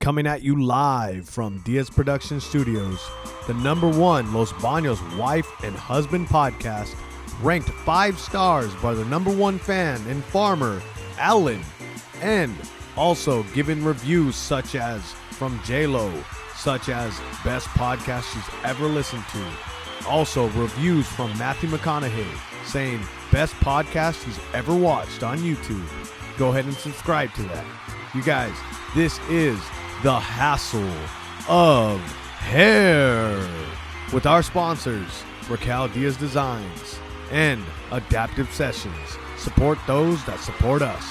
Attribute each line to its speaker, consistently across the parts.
Speaker 1: coming at you live from Diaz Production Studios, the #1 Los Baños wife and husband podcast, ranked 5 stars by the #1 fan and farmer, Alan, and also giving reviews such as from J-Lo, such as best podcast she's ever listened to. Also reviews from Matthew McConaughey saying best podcast he's ever watched on YouTube. Go ahead and subscribe to that. You guys, this is The Hassle of Hair with our sponsors, Raquel Diaz Designs and Adaptive Sessions. Support those that support us.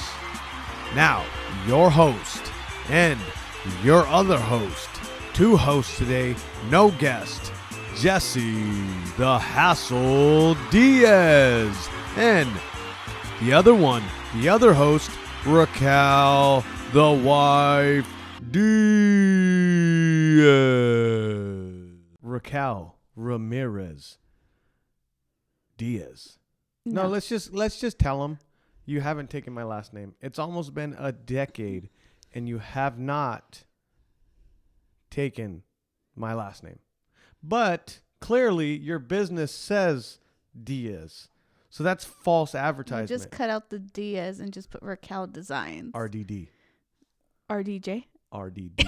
Speaker 1: Now, your host and your other host. 2 hosts today, no guest. Jesse The Hassle Diaz. And the other one, the other host, Raquel the Wife Diaz. Raquel Ramirez Diaz. No, let's just tell him you haven't taken my last name. It's almost been a decade and you have not taken my last name. But clearly your business says Diaz. So that's false advertisement.
Speaker 2: Just cut out the Diaz and just put Raquel Designs.
Speaker 1: RDD.
Speaker 2: RDJ?
Speaker 1: RDD.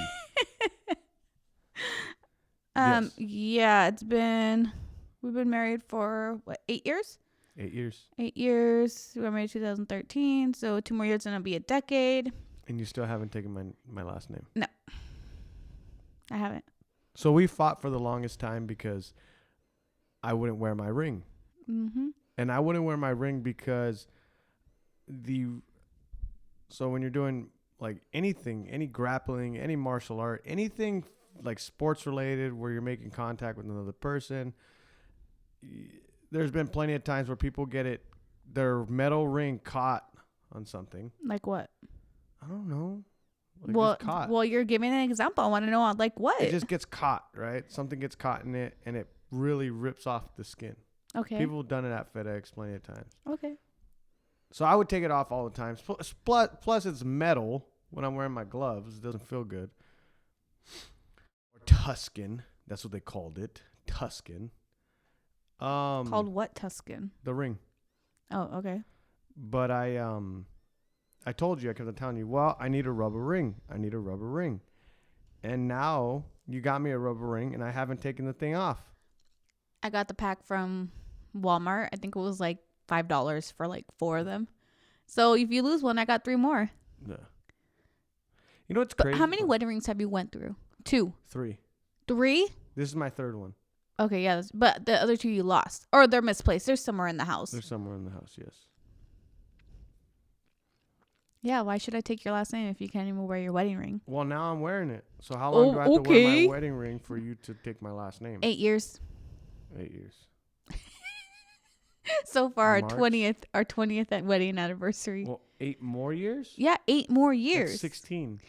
Speaker 2: Yes. Yeah, we've been married for 8 years?
Speaker 1: 8 years.
Speaker 2: 8 years. We were married in 2013, so 2 more years and it'll be a decade.
Speaker 1: And you still haven't taken my last name?
Speaker 2: No. I haven't.
Speaker 1: So we fought for the longest time because I wouldn't wear my ring.
Speaker 2: Mm-hmm.
Speaker 1: And I wouldn't wear my ring because so when you're doing like anything, any grappling, any martial art, anything like sports related where you're making contact with another person, there's been plenty of times where people get their metal ring caught on something.
Speaker 2: Like what?
Speaker 1: I don't know. Like caught.
Speaker 2: Well, you're giving an example. I want to know like what?
Speaker 1: It just gets caught, right? Something gets caught in it and it really rips off the skin.
Speaker 2: Okay.
Speaker 1: People have done it at FedEx plenty of times.
Speaker 2: Okay.
Speaker 1: So I would take it off all the time. Plus it's metal when I'm wearing my gloves. It doesn't feel good. Or Tuscan. That's what they called it. Tuscan.
Speaker 2: Called what Tuscan?
Speaker 1: The ring.
Speaker 2: Oh, okay.
Speaker 1: But I told you, I kept on telling you, well, I need a rubber ring. I need a rubber ring. And now you got me a rubber ring and I haven't taken the thing off.
Speaker 2: I got the pack from Walmart. I think it was like $5 for like 4 of them. So if you lose one, I got 3 more.
Speaker 1: Yeah. You know what's crazy?
Speaker 2: How many wedding rings have you went through? 2.
Speaker 1: 3.
Speaker 2: 3?
Speaker 1: This is my 3rd one.
Speaker 2: Okay, yeah. But the other 2 you lost. Or they're misplaced. They're somewhere in the house.
Speaker 1: They're somewhere in the house, yes.
Speaker 2: Yeah, why should I take your last name if you can't even wear your wedding ring?
Speaker 1: Well, now I'm wearing it. So how long do I have to wear my wedding ring for you to take my last name?
Speaker 2: 8 years.
Speaker 1: 8 years.
Speaker 2: So far, our
Speaker 1: March?
Speaker 2: 20th wedding anniversary.
Speaker 1: Well, 8 more years?
Speaker 2: Yeah, 8 more years.
Speaker 1: That's 16.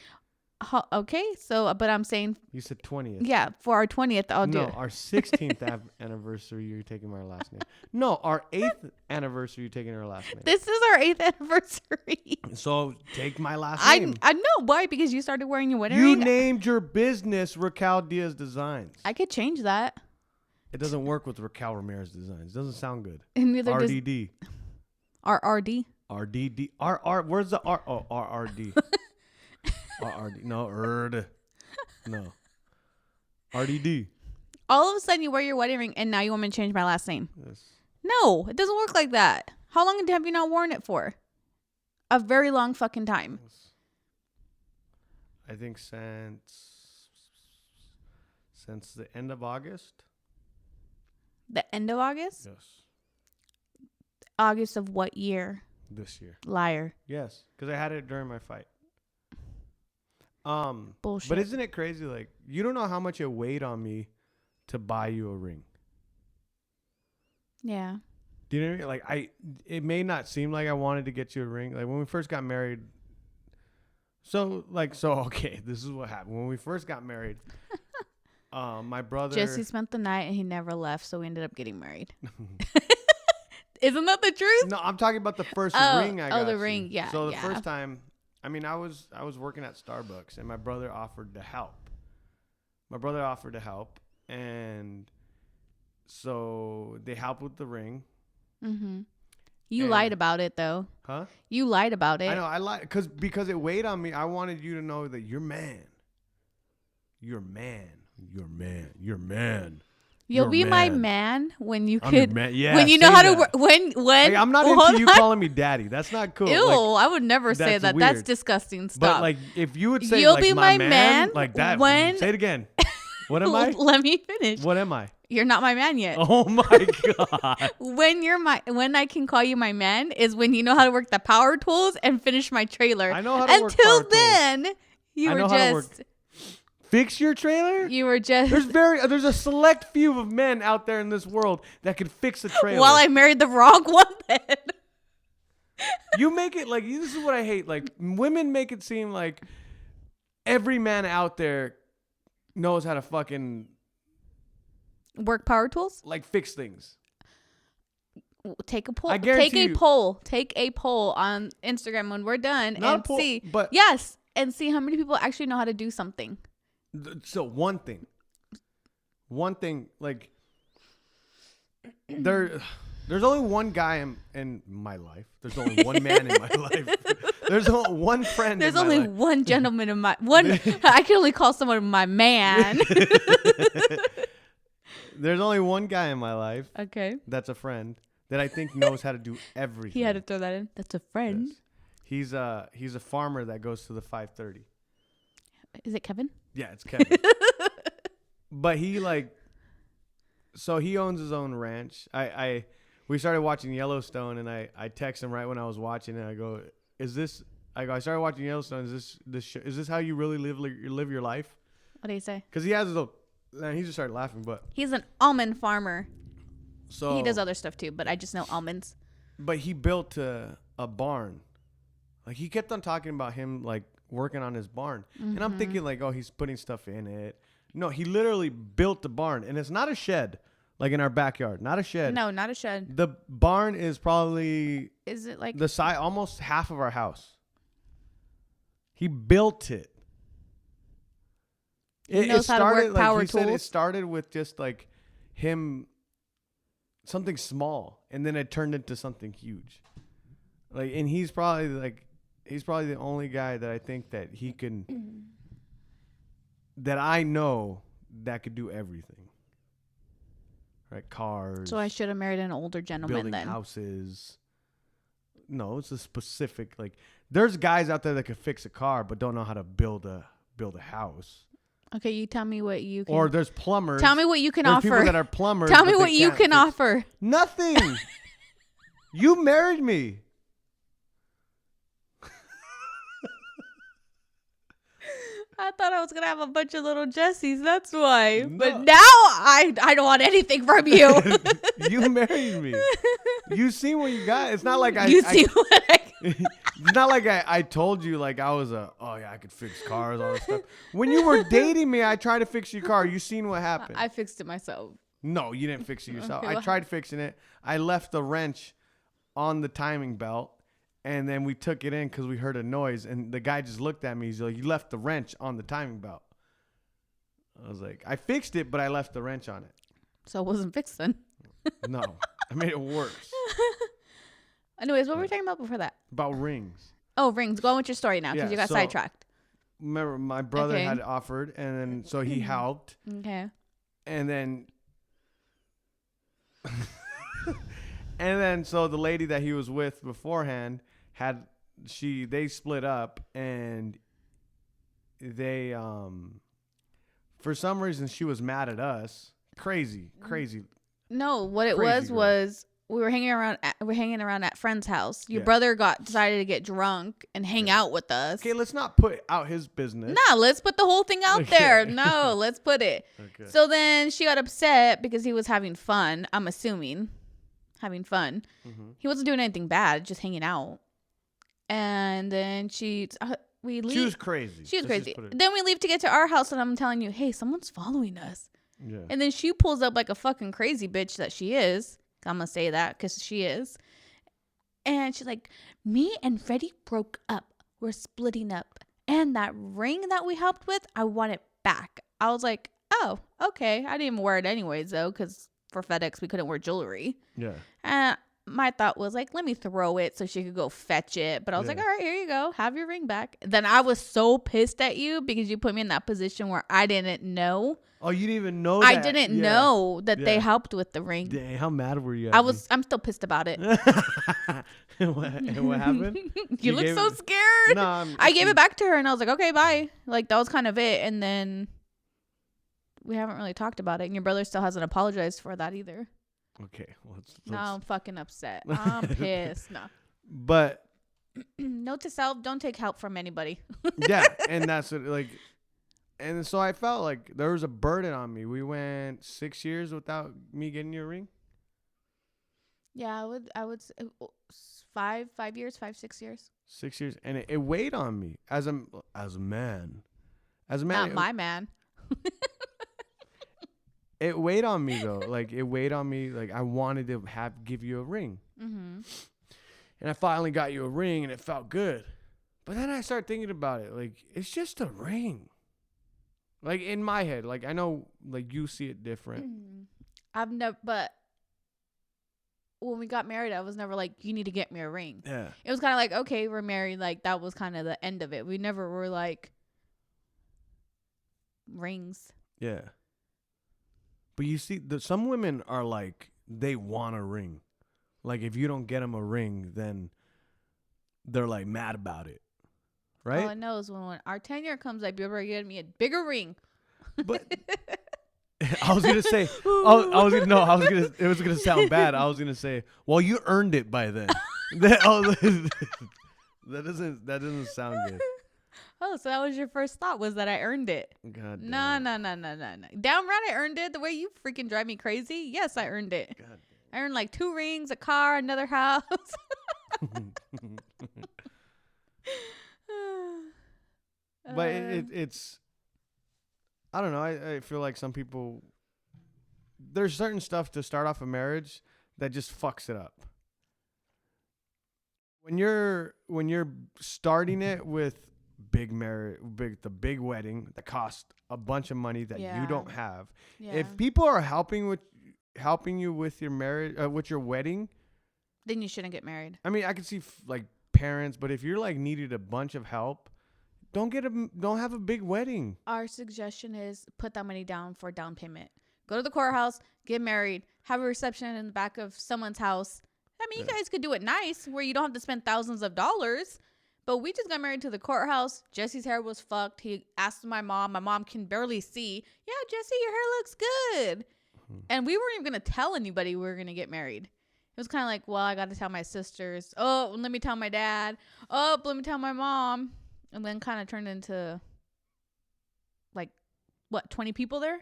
Speaker 2: Okay, so but I'm saying.
Speaker 1: You said 20th.
Speaker 2: Yeah, for our 20th, I'll do it.
Speaker 1: No, our 16th anniversary, you're taking my last name. No, our 8th anniversary, you're taking our last name.
Speaker 2: This is our 8th anniversary.
Speaker 1: So take my last name.
Speaker 2: I know why, because you started wearing your wedding
Speaker 1: You
Speaker 2: ring.
Speaker 1: named your business Raquel Diaz Designs.
Speaker 2: I could change that.
Speaker 1: It doesn't work with Raquel Ramirez Designs. It doesn't sound good.
Speaker 2: And neither does
Speaker 1: RDD.
Speaker 2: RRD.
Speaker 1: RDD. R. Where's the R? Oh, RRD. RRD. No, RD. No. RDD.
Speaker 2: All of a sudden, you wear your wedding ring, and now you want me to change my last name.
Speaker 1: Yes.
Speaker 2: No, it doesn't work like that. How long have you not worn it for? A very long fucking time.
Speaker 1: I think since the end of August.
Speaker 2: The end of August?
Speaker 1: Yes.
Speaker 2: August of what year?
Speaker 1: This year.
Speaker 2: Liar.
Speaker 1: Yes, because I had it during my fight.
Speaker 2: Bullshit.
Speaker 1: But isn't it crazy? Like, you don't know how much it weighed on me to buy you a ring.
Speaker 2: Yeah.
Speaker 1: Do you know what I mean? Like, it may not seem like I wanted to get you a ring. Like, when we first got married. Okay, this is what happened. When we first got married, my brother.
Speaker 2: Jesse spent the night and he never left, so we ended up getting married. Isn't that the truth?
Speaker 1: No, I'm talking about the first ring I got.
Speaker 2: Oh, the
Speaker 1: you.
Speaker 2: ring, yeah.
Speaker 1: So the first time, I mean, I was working at Starbucks, and my brother offered to help. And so they helped with the ring.
Speaker 2: Mm-hmm. You lied about it, though.
Speaker 1: Huh?
Speaker 2: You lied about it.
Speaker 1: I know. I lied because it weighed on me. I wanted you to know that you're man. You're man. You're man. You're man.
Speaker 2: You'll
Speaker 1: You're
Speaker 2: be
Speaker 1: man.
Speaker 2: my man when you
Speaker 1: I'm your
Speaker 2: could.
Speaker 1: man. Yeah,
Speaker 2: when you know how to
Speaker 1: that.
Speaker 2: work. When
Speaker 1: Like, I'm not
Speaker 2: hold
Speaker 1: into you
Speaker 2: on.
Speaker 1: calling me daddy. That's not cool.
Speaker 2: Ew,
Speaker 1: Like,
Speaker 2: I would never say
Speaker 1: that's
Speaker 2: that.
Speaker 1: weird.
Speaker 2: That's disgusting. Stop.
Speaker 1: but like, if you would say
Speaker 2: You'll
Speaker 1: like
Speaker 2: be
Speaker 1: my
Speaker 2: my
Speaker 1: man,
Speaker 2: man
Speaker 1: like that.
Speaker 2: when-
Speaker 1: Say it again. What am I?
Speaker 2: Let me finish.
Speaker 1: What am I?
Speaker 2: You're not my man yet.
Speaker 1: Oh my god.
Speaker 2: When I can call you my man is when you know how to work the power tools and finish my trailer.
Speaker 1: I know how to work
Speaker 2: Until
Speaker 1: power tools.
Speaker 2: then, you
Speaker 1: I
Speaker 2: were
Speaker 1: know how to work.
Speaker 2: just
Speaker 1: Fix your trailer?
Speaker 2: you were just
Speaker 1: There's a select few of men out there in this world that could fix a trailer.
Speaker 2: well, I married the wrong one then.
Speaker 1: You make it like this is what I hate. Like women make it seem like every man out there knows how to fucking
Speaker 2: Work power tools?
Speaker 1: like fix things.
Speaker 2: Take a poll.
Speaker 1: I guarantee you.
Speaker 2: Take a poll on Instagram when we're done
Speaker 1: Not a
Speaker 2: and
Speaker 1: poll,
Speaker 2: see.
Speaker 1: but-
Speaker 2: yes, and see how many people actually know how to do something.
Speaker 1: So one thing, like there's only one guy in my life. There's only one man in my life. There's only one friend.
Speaker 2: There's
Speaker 1: in my
Speaker 2: only
Speaker 1: life.
Speaker 2: one gentleman in my one. I can only call someone my man.
Speaker 1: There's only one guy in my life
Speaker 2: Okay.
Speaker 1: that's a friend that I think knows how to do everything.
Speaker 2: He had to throw that in. That's a friend.
Speaker 1: Yes. He's a farmer that goes to the 5:30.
Speaker 2: Is it Kevin?
Speaker 1: Yeah, it's Kevin. But he so he owns his own ranch. We started watching Yellowstone, and I text him right when I was watching it. I go, I started watching Yellowstone. Is this how you really live your life?
Speaker 2: What do you say?
Speaker 1: Because he has his own. And he just started laughing, but
Speaker 2: He's an almond farmer.
Speaker 1: so
Speaker 2: He does other stuff too, but I just know almonds.
Speaker 1: But he built a barn. Like he kept on talking about him like working on his barn, and I'm thinking like, oh, he's putting stuff in it. No, he literally built the barn, and it's not a shed like in our backyard. Not a shed.
Speaker 2: No, not a shed.
Speaker 1: The barn is probably
Speaker 2: Is it like
Speaker 1: the size, almost half of our house. He built it.
Speaker 2: He knows how to work power
Speaker 1: he said it
Speaker 2: tools?
Speaker 1: started with just like him, something small, and then it turned into something huge. Like, and he's probably the only guy that I think that he can, that I know that could do everything. Right, cars.
Speaker 2: So I should have married an older gentleman
Speaker 1: building
Speaker 2: then.
Speaker 1: houses. No, it's a specific like. There's guys out there that could fix a car, but don't know how to build a house.
Speaker 2: Okay, you tell me what you can.
Speaker 1: Or there's plumbers.
Speaker 2: Tell me what you can
Speaker 1: there's
Speaker 2: offer.
Speaker 1: people that are plumbers.
Speaker 2: Tell me
Speaker 1: but
Speaker 2: what
Speaker 1: they
Speaker 2: you
Speaker 1: can't
Speaker 2: can
Speaker 1: fix
Speaker 2: offer.
Speaker 1: Nothing. You married me.
Speaker 2: I thought I was gonna have a bunch of little Jessies. That's why.
Speaker 1: No.
Speaker 2: But now I don't want anything from you.
Speaker 1: You married me. You see what you got. It's not like
Speaker 2: what I.
Speaker 1: It's not like I told you like I was I could fix cars, all this stuff. When you were dating me, I tried to fix your car. You seen what happened.
Speaker 2: I fixed it myself.
Speaker 1: No, you didn't fix it yourself.
Speaker 2: Okay,
Speaker 1: I tried fixing it. I left the wrench on the timing belt, and then we took it in because we heard a noise, and the guy just looked at me. He's like, "You left the wrench on the timing belt." I was like, "I fixed it, but I left the wrench on it."
Speaker 2: So it wasn't fixed then.
Speaker 1: No, I made it worse.
Speaker 2: Anyways, what were we talking about before that?
Speaker 1: About rings.
Speaker 2: Oh, rings. Go on with your story now because
Speaker 1: Yeah,
Speaker 2: you got
Speaker 1: so-
Speaker 2: sidetracked.
Speaker 1: Remember, my brother
Speaker 2: Okay.
Speaker 1: had offered, and then so he helped,
Speaker 2: Okay.
Speaker 1: and then. And then so the lady that he was with beforehand they split up, and they for some reason she was mad at us. Crazy.
Speaker 2: No, what it
Speaker 1: Crazy
Speaker 2: was we were hanging around at friend's house. Your
Speaker 1: Yeah.
Speaker 2: brother decided to get drunk and hang out with us.
Speaker 1: Okay, let's not put out his business.
Speaker 2: No, let's put the whole thing out
Speaker 1: Okay.
Speaker 2: there. No, let's put it.
Speaker 1: Okay.
Speaker 2: So then she got upset because he was having fun. I'm assuming having fun.
Speaker 1: Mhm.
Speaker 2: He wasn't doing anything bad, just hanging out. And then we leave.
Speaker 1: She was crazy.
Speaker 2: She was
Speaker 1: Let's
Speaker 2: crazy.
Speaker 1: just put it-
Speaker 2: Then we leave to get to our house, and I'm telling you, hey, someone's following us.
Speaker 1: Yeah.
Speaker 2: And then she pulls up like a fucking crazy bitch that she is. I'm going to say that because she is. And she's like, me and Freddie broke up. we're splitting up. And that ring that we helped with, I want it back. I was like, oh, okay. I didn't even wear it anyways, though, because for FedEx, we couldn't wear jewelry.
Speaker 1: Yeah.
Speaker 2: And my thought was like, let me throw it so she could go fetch it. But I was like, all right, here you go. Have your ring back. Then I was so pissed at you because you put me in that position where I didn't know.
Speaker 1: Oh, you didn't even know
Speaker 2: I
Speaker 1: that?
Speaker 2: didn't know that they helped with the ring.
Speaker 1: Dang, how mad were you at
Speaker 2: I'm still pissed about it.
Speaker 1: And what happened?
Speaker 2: You look so scared.
Speaker 1: No,
Speaker 2: I gave it back to her and I was like, okay, bye. Like, that was kind of it. And then we haven't really talked about it. And your brother still hasn't apologized for that either.
Speaker 1: Okay. Well,
Speaker 2: Now I'm fucking upset. I'm pissed. No.
Speaker 1: But
Speaker 2: note to self, don't take help from anybody.
Speaker 1: yeah. And that's what, like, and so I felt like there was a burden on me. We went 6 years without me getting you a ring.
Speaker 2: Yeah, I would say 5 years, 6 years.
Speaker 1: 6 years. And it weighed on me as a man.
Speaker 2: Not my man.
Speaker 1: It weighed on me though. Like it weighed on me. Like I wanted to give you a ring. Mm-hmm. And I finally got you a ring and it felt good. But then I started thinking about it. Like it's just a ring. Like in my head, like I know like you see it different.
Speaker 2: I've never, but when we got married, I was never like, you need to get me a ring.
Speaker 1: Yeah.
Speaker 2: It was kind of like, okay, we're married. Like that was kind of the end of it. We never were like rings.
Speaker 1: Yeah. But you see, some women are like, they want a ring. Like, if you don't get them a ring, then they're, like, mad about it. Right?
Speaker 2: All I know is when our 10-year comes, like, you better get me a bigger ring.
Speaker 1: But I was going to say, it was going to sound bad. I was going to say, well, you earned it by then. That doesn't sound good.
Speaker 2: Oh, so that was your first thought, was that I earned it.
Speaker 1: God damn.
Speaker 2: No. Damn right I earned it. The way you freaking drive me crazy. Yes, I earned it. God damn. I earned like 2 rings, a car, another house.
Speaker 1: But it's, I don't know. I feel like some people, there's certain stuff to start off a marriage that just fucks it up. When you're starting it with the big wedding that costs a bunch of money that you don't have. Yeah. If people are helping you with your marriage, with your wedding,
Speaker 2: then you shouldn't get married.
Speaker 1: I mean, I can see like parents, but if you're like needed a bunch of help, don't have a big wedding.
Speaker 2: Our suggestion is put that money down for down payment. Go to the courthouse, get married, have a reception in the back of someone's house. I mean, you guys could do it nice where you don't have to spend thousands of dollars. But we just got married to the courthouse. Jesse's hair was fucked. He asked my mom. My mom can barely see. Yeah, Jesse, your hair looks good. Mm-hmm. And we weren't even going to tell anybody we were going to get married. It was kind of like, well, I got to tell my sisters. Oh, let me tell my dad. Oh, let me tell my mom. And then kind of turned into like, 20 people there?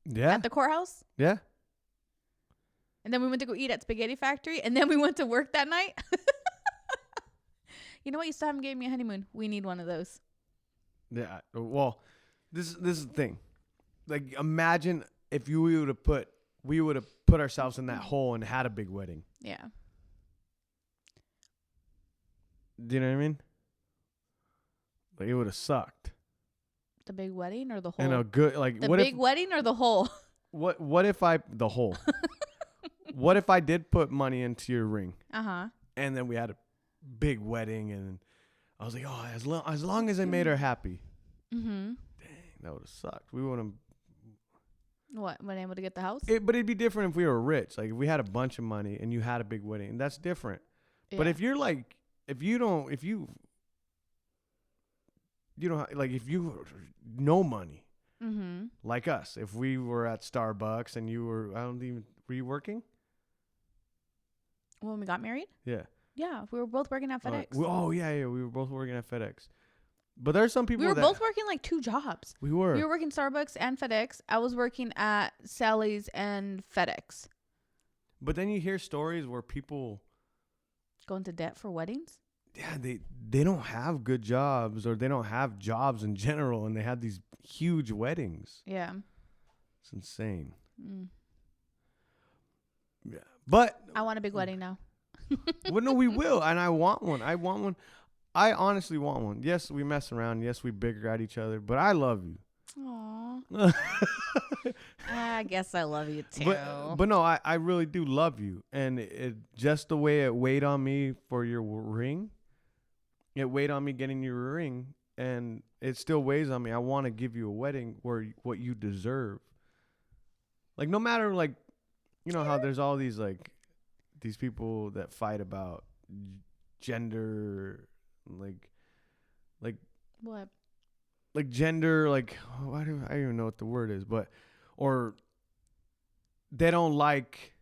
Speaker 1: Yeah.
Speaker 2: At the courthouse?
Speaker 1: Yeah.
Speaker 2: And then we went to go eat at Spaghetti Factory. And then we went to work that night. You know what? You still haven't given me a honeymoon. We need one of those.
Speaker 1: Yeah. Well, this is the thing. Like, imagine if we would have put ourselves in that hole and had a big wedding.
Speaker 2: Yeah.
Speaker 1: Do you know what I mean? Like, it would have sucked.
Speaker 2: The big wedding or the hole?
Speaker 1: And a good, like,
Speaker 2: the big wedding or the hole?
Speaker 1: What if the hole? What if I did put money into your ring?
Speaker 2: Uh-huh.
Speaker 1: And then we had a big wedding, and I was like, oh, as long as I made her happy. Mm-hmm. Dang, that would have sucked. We wouldn't.
Speaker 2: What? Been able to get the house?
Speaker 1: But it'd be different if we were rich. Like if we had a bunch of money and you had a big wedding, that's different. Yeah. But if you're like, if you no money, mm-hmm. like us, if we were at Starbucks and you were, were you working?
Speaker 2: When we got married?
Speaker 1: Yeah.
Speaker 2: Yeah, we were both working at FedEx.
Speaker 1: We were both working at FedEx. But there's some people
Speaker 2: we were both working like 2 jobs.
Speaker 1: We were
Speaker 2: working Starbucks and FedEx. I was working at Sally's and FedEx.
Speaker 1: But then you hear stories where people
Speaker 2: go into debt for weddings.
Speaker 1: Yeah, they don't have good jobs, or they don't have jobs in general, and they have these huge weddings.
Speaker 2: Yeah,
Speaker 1: it's insane. Yeah, but
Speaker 2: I want a big wedding now.
Speaker 1: Well, no, we will, and I want one. I honestly want one. Yes, we mess around. Yes, we bicker at each other, but I love you.
Speaker 2: Aww. I guess I love you too.
Speaker 1: But no, I really do love you. And it just the way it weighed on me for your ring, it weighed on me getting your ring, and it still weighs on me. I want to give you a wedding where what you deserve. Like, no matter, like, you know how there's all these, like, these people that fight about gender, like
Speaker 2: What?
Speaker 1: like gender, like, I don't even know what the word is, but, or they don't like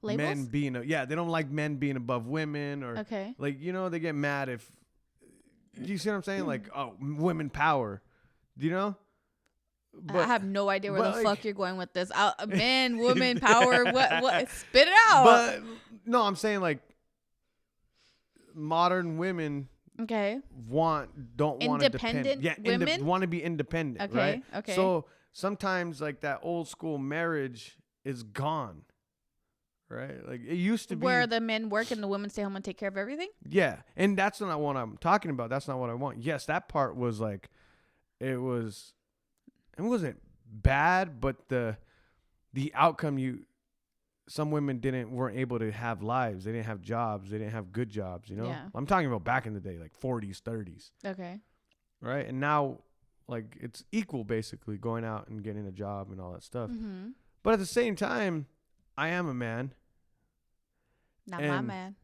Speaker 2: Labels?
Speaker 1: men being, they don't like men being above women, or
Speaker 2: Okay.
Speaker 1: like, you know, they get mad if, you see what I'm saying? Like, oh, women power, you know?
Speaker 2: I have no idea where the
Speaker 1: like,
Speaker 2: fuck you're going with this. Men, women, power. What? Spit it out.
Speaker 1: But no, I'm saying, like, modern women
Speaker 2: okay.
Speaker 1: don't want to depend.
Speaker 2: Independent women?
Speaker 1: Want to be independent,
Speaker 2: Okay.
Speaker 1: right?
Speaker 2: Okay.
Speaker 1: So sometimes, like, that old school marriage is gone, right? Like, it used to be
Speaker 2: where the men work and the women stay home and take care of everything.
Speaker 1: Yeah, and that's not what I'm talking about. That's not what I want. Yes, that part was like, it wasn't bad, but the outcome, some women weren't able to have lives. They didn't have jobs. They didn't have good jobs, you know?
Speaker 2: Yeah.
Speaker 1: I'm talking about back in the day, like 40s, 30s.
Speaker 2: Okay.
Speaker 1: Right? And now, like, it's equal, basically, going out and getting a job and all that stuff.
Speaker 2: Mm-hmm.
Speaker 1: But at the same time, I am a man.
Speaker 2: Not my man.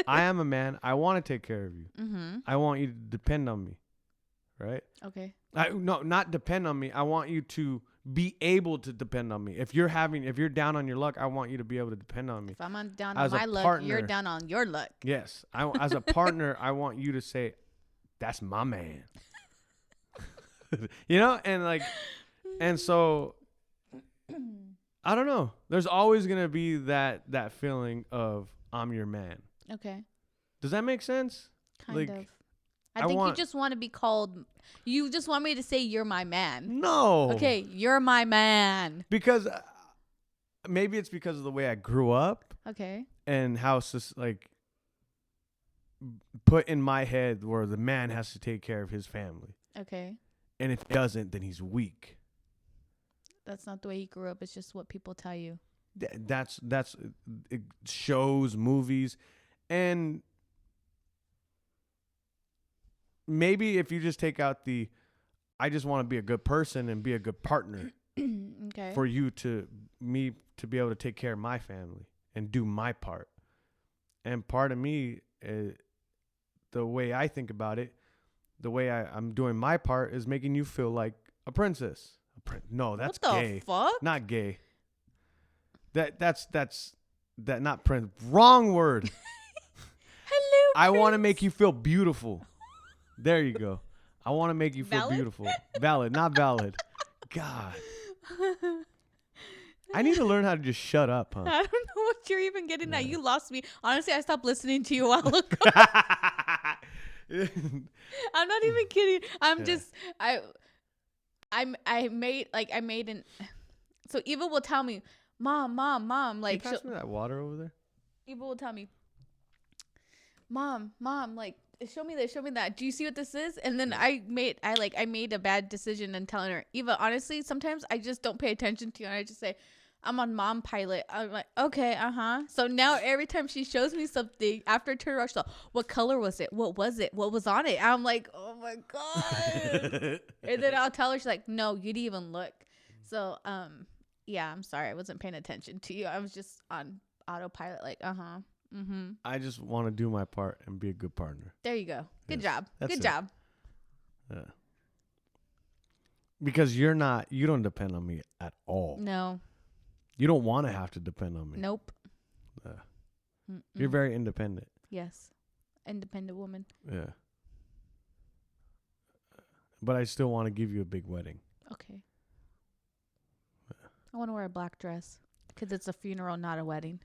Speaker 1: I am a man. I want to take care of you.
Speaker 2: Mm-hmm.
Speaker 1: I want you to depend on me. Right?
Speaker 2: Okay.
Speaker 1: No, not depend on me. I want you to be able to depend on me. If you're down on your luck, I want you to be able to depend on me.
Speaker 2: If I'm down on my luck, you're down on your luck.
Speaker 1: Yes. As a partner, I want you to say, that's my man. You know? And so, I don't know. There's always going to be that feeling of, I'm your man.
Speaker 2: Okay.
Speaker 1: Does that make sense?
Speaker 2: Kind of. I think you just want to be called. You just want me to say you're my man.
Speaker 1: No.
Speaker 2: Okay, you're my man.
Speaker 1: Because maybe it's because of the way I grew up.
Speaker 2: Okay.
Speaker 1: And how like put in my head where the man has to take care of his family.
Speaker 2: Okay.
Speaker 1: And if he doesn't, then he's weak.
Speaker 2: That's not the way you grew up. It's just what people tell you.
Speaker 1: That's it, shows, movies, and maybe if you just take out I just want to be a good person and be a good partner.
Speaker 2: Okay.
Speaker 1: For me to be able to take care of my family and do my part. And part of me, the way I think about it, the way I'm doing my part is making you feel like a princess. No, that's
Speaker 2: what the
Speaker 1: gay.
Speaker 2: Fuck?
Speaker 1: Not gay. That's not prince. Wrong word.
Speaker 2: Hello,
Speaker 1: I want to make you feel beautiful. There you go. I want to make you feel beautiful. Valid, not valid. God. I need to learn how to just shut up, huh?
Speaker 2: I don't know what you're even getting at. You lost me. Honestly, I stopped listening to you a while ago. I'm not even kidding. I made an. So Eva will tell me, Mom. Like,
Speaker 1: can you pass me that water over there?
Speaker 2: Eva will tell me, Mom. Like, show me this, show me that. Do you see what this is? And then I made a bad decision in telling her, Eva, honestly, sometimes I just don't pay attention to you, and I just say, I'm on mom pilot. I'm like, okay, So now every time she shows me something, after I turn around, she's like, what color was it? What was it? What was on it? I'm like, oh my God. And then I'll tell her, she's like, no, you didn't even look. So, yeah, I'm sorry. I wasn't paying attention to you. I was just on autopilot, like, Mm-hmm.
Speaker 1: I just want to do my part and be a good partner.
Speaker 2: There you go. Good
Speaker 1: Yes,
Speaker 2: job.
Speaker 1: that's
Speaker 2: Good
Speaker 1: it.
Speaker 2: job.
Speaker 1: Yeah. Because you don't depend on me at all.
Speaker 2: No.
Speaker 1: You don't want to have to depend on me.
Speaker 2: Nope.
Speaker 1: You're very independent.
Speaker 2: Yes. Independent woman.
Speaker 1: Yeah. But I still want to give you a big wedding.
Speaker 2: Okay. I want to wear a black dress because it's a funeral, not a wedding.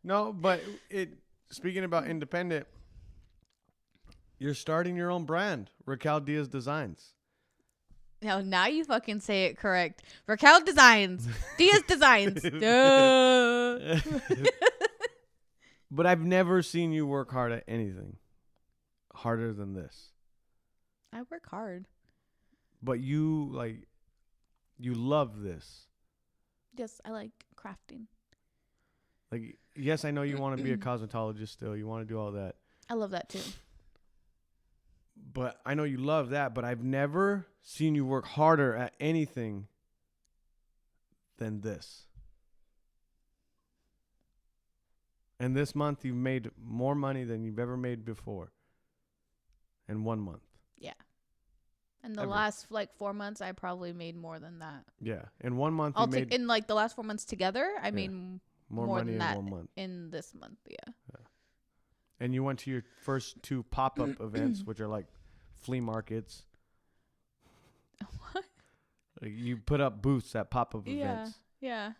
Speaker 1: No, but speaking about independent, you're starting your own brand, Raquel Diaz Designs.
Speaker 2: Now you fucking say it correct. Raquel Designs. Diaz Designs. Duh.
Speaker 1: But I've never seen you work hard at anything harder than this.
Speaker 2: I work hard.
Speaker 1: But you love this.
Speaker 2: Yes, I like crafting.
Speaker 1: Like, yes, I know you want to be a cosmetologist still. You want to do all that.
Speaker 2: I love that too.
Speaker 1: But I know you love that, but I've never seen you work harder at anything than this. And this month you've made more money than you've ever made before. In 1 month.
Speaker 2: Yeah. In the last 4 months, I probably made more than that.
Speaker 1: Yeah. In 1 month
Speaker 2: in the last 4 months together, I made more
Speaker 1: money
Speaker 2: than
Speaker 1: in
Speaker 2: that
Speaker 1: 1 month.
Speaker 2: in this month. Yeah.
Speaker 1: And you went to your first 2 pop-up events, which are like flea markets.
Speaker 2: What?
Speaker 1: Like you put up booths at pop-up events.
Speaker 2: Yeah.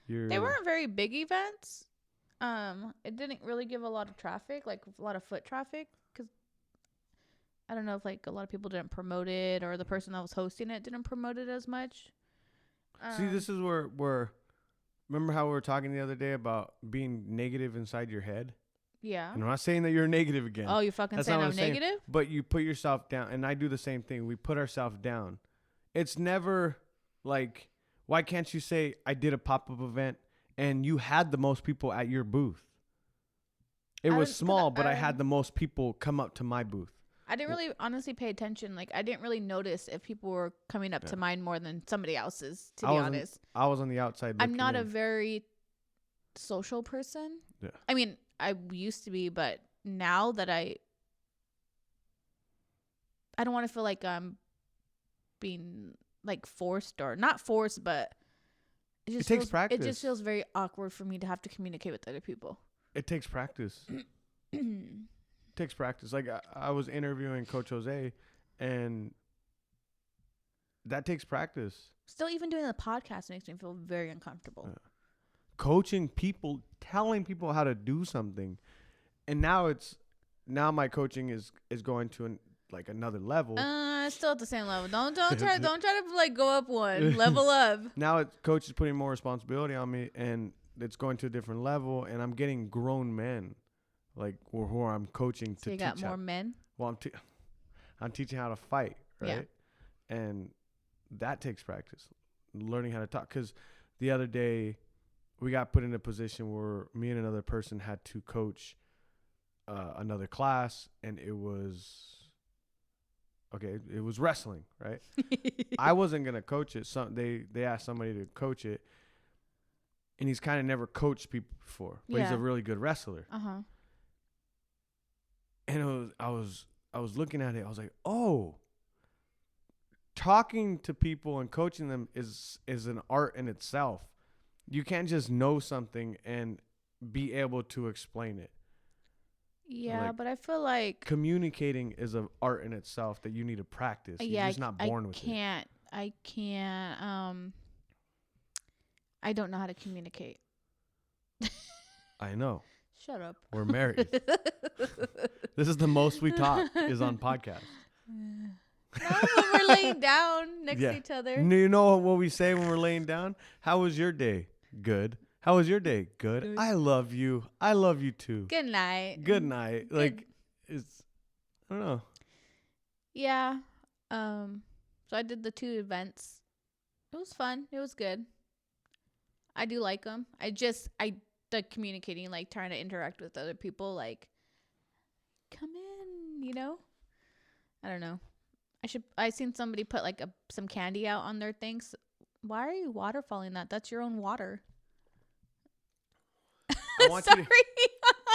Speaker 2: They weren't very big events. It didn't really give a lot of traffic, like a lot of foot traffic, because I don't know if a lot of people didn't promote it, or the person that was hosting it didn't promote it as much.
Speaker 1: See, this is where remember how we were talking the other day about being negative inside your head?
Speaker 2: Yeah.
Speaker 1: And I'm not saying that you're negative again.
Speaker 2: Oh, you fucking saying I'm negative?
Speaker 1: But you put yourself down, and I do the same thing. We put ourselves down. It's never like, why can't you say I did a pop-up event and you had the most people at your booth? It was small, but I had the most people come up to my booth.
Speaker 2: I didn't really honestly pay attention. I didn't really notice if people were coming up to mine more than somebody else's, to be honest.
Speaker 1: I was on the outside.
Speaker 2: I'm not a very social person.
Speaker 1: Yeah.
Speaker 2: I mean, I used to be, but now that I don't want to feel like I'm being forced, or not forced, but it
Speaker 1: takes practice.
Speaker 2: It just feels very awkward for me to have to communicate with other people.
Speaker 1: It takes practice. Takes practice. Like I was interviewing Coach Jose, and that takes practice.
Speaker 2: Still, even doing the podcast makes me feel very uncomfortable.
Speaker 1: Coaching people, telling people how to do something, and now my coaching is going to another level.
Speaker 2: Still at the same level. Don't try to go up one level up.
Speaker 1: Now coach is putting more responsibility on me, and it's going to a different level, and I'm getting grown men. Who I'm coaching to teach. So
Speaker 2: you got more men?
Speaker 1: Well, I'm teaching how to fight, right? Yeah. And that takes practice, learning how to talk. Because the other day, we got put in a position where me and another person had to coach another class, and it was wrestling, right? I wasn't gonna coach it. They asked somebody to coach it, and he's kind of never coached people before, but he's a really good wrestler. And I was looking at it. I was like, oh, talking to people and coaching them is an art in itself. You can't just know something and be able to explain it.
Speaker 2: Yeah, but I feel like
Speaker 1: communicating is an art in itself that you need to practice. You're just not born with it.
Speaker 2: I can't. I don't know how to communicate.
Speaker 1: I know.
Speaker 2: Shut up.
Speaker 1: We're married. This is the most we talk is on podcast.
Speaker 2: No, when we're laying down next to each other.
Speaker 1: You know what we say when we're laying down? How was your day? Good. How was your day? Good. I love you. I love you too.
Speaker 2: Good night.
Speaker 1: Good night. It's, I don't know.
Speaker 2: Yeah. So I did the 2 events. It was fun. It was good. I do like them. The communicating, trying to interact with other people, come in, I don't know. I seen somebody put some candy out on their things. Why are you waterfalling that? That's your own water.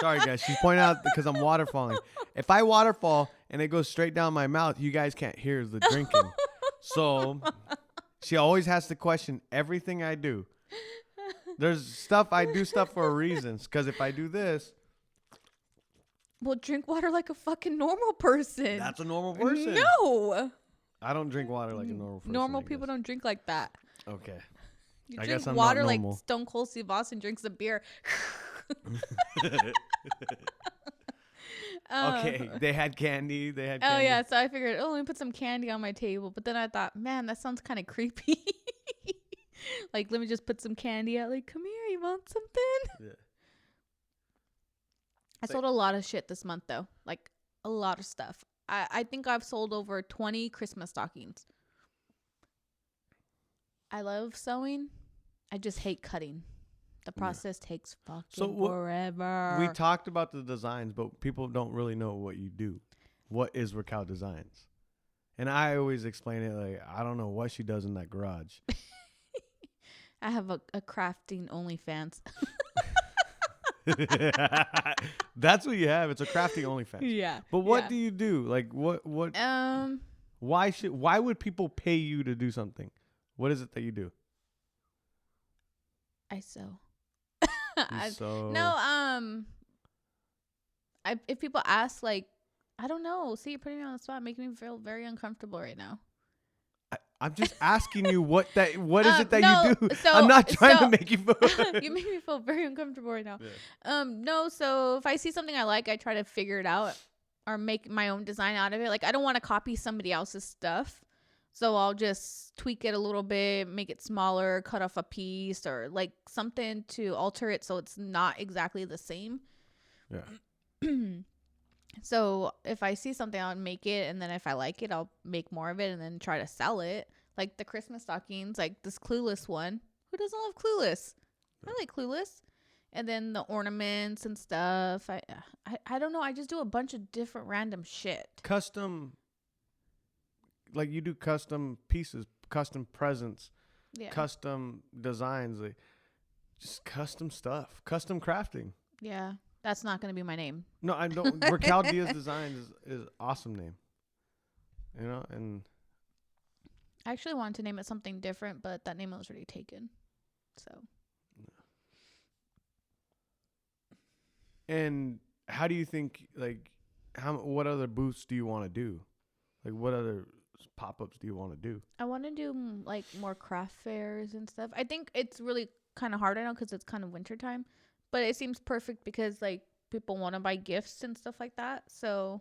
Speaker 1: Sorry guys, she's pointing out because I'm waterfalling. If I waterfall and it goes straight down my mouth, you guys can't hear the drinking. So she always has to question everything I do. There's I do stuff for a reason. Because if I do this.
Speaker 2: Well, drink water like a fucking normal person.
Speaker 1: That's a normal person.
Speaker 2: No.
Speaker 1: I don't drink water like a normal person.
Speaker 2: Normal people don't drink like that.
Speaker 1: Okay.
Speaker 2: You drink water like Stone Cold Steve Austin drinks a beer.
Speaker 1: Okay. They had candy.
Speaker 2: Oh, yeah. So I figured, let me put some candy on my table. But then I thought, man, that sounds kind of creepy. Let me just put some candy out. Come here, you want something? I sold a lot of shit this month though. Like a lot of stuff. I think I've sold over 20 Christmas stockings. I love sewing. I just hate cutting. The process takes fucking forever.
Speaker 1: We talked about the designs, but people don't really know what you do. What is Raquel Designs? And I always explain it like, I don't know what she does in that garage.
Speaker 2: I have a crafting OnlyFans.
Speaker 1: That's what you have. It's a crafting OnlyFans.
Speaker 2: Yeah.
Speaker 1: But what do you do? Like what why would people pay you to do something? What is it that you do?
Speaker 2: I sew. If people ask, like, I don't know. See, you're putting me on the spot, making me feel very uncomfortable right now.
Speaker 1: I'm just asking you what is it that you do?
Speaker 2: So,
Speaker 1: I'm not trying to make you feel.
Speaker 2: You make me feel very uncomfortable right now.
Speaker 1: Yeah.
Speaker 2: So if I see something I like, I try to figure it out or make my own design out of it. Like, I don't want to copy somebody else's stuff. So I'll just tweak it a little bit, make it smaller, cut off a piece or like something to alter it so it's not exactly the same.
Speaker 1: Yeah.
Speaker 2: So if I see something, I'll make it. And then if I like it, I'll make more of it and then try to sell it. Like the Christmas stockings, like this Clueless one. Who doesn't love Clueless? I like Clueless. And then the ornaments and stuff. I don't know. I just do a bunch of different random shit.
Speaker 1: Custom. Like you do custom pieces, custom presents, custom designs, like just custom stuff, custom crafting.
Speaker 2: Yeah, that's not going to be my name.
Speaker 1: No, I don't. Raquel Diaz Designs is an awesome name. You know, and
Speaker 2: I actually wanted to name it something different, but that name was already taken. So.
Speaker 1: And how do you think, like, what other booths do you want to do? Like, what other pop-ups do you want to do?
Speaker 2: I want to do like more craft fairs and stuff. I think it's really kind of hard right now because it's kind of wintertime, but it seems perfect because like people want to buy gifts and stuff like that. So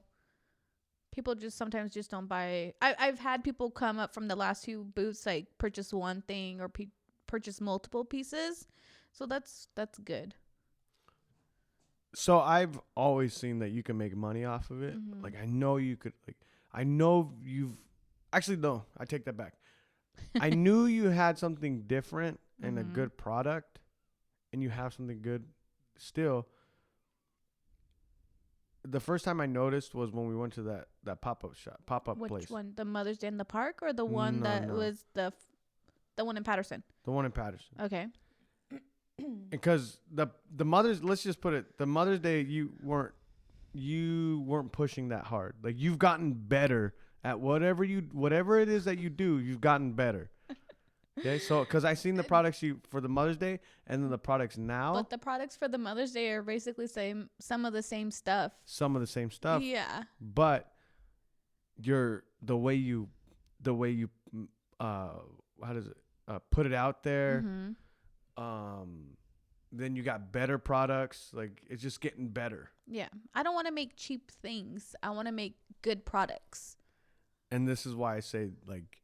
Speaker 2: people just sometimes just don't buy. I've had people come up from the last few booths, like purchase one thing or purchase multiple pieces. So that's good.
Speaker 1: So I've always seen that you can make money off of it. Mm-hmm. Like I know you could. Like I know you've. Actually, no, I take that back. I knew you had something different and a good product, and you have something good still. The first time I noticed was when we went to that pop-up place.
Speaker 2: Which one? The Mother's Day in the Park or the one was the one in Patterson?
Speaker 1: The one in Patterson.
Speaker 2: Okay.
Speaker 1: Because the Mother's, let's just put it, the Mother's Day you weren't pushing that hard. Like you've gotten better at whatever it is that you do, you've gotten better. Okay, so because I seen the products for the Mother's Day and then the products now.
Speaker 2: But the products for the Mother's Day are basically some of the same stuff.
Speaker 1: Some of the same stuff.
Speaker 2: Yeah.
Speaker 1: But the way you how does it put it out there. Then you got better products. Like it's just getting better.
Speaker 2: Yeah, I don't want to make cheap things. I want to make good products.
Speaker 1: And this is why I say, like,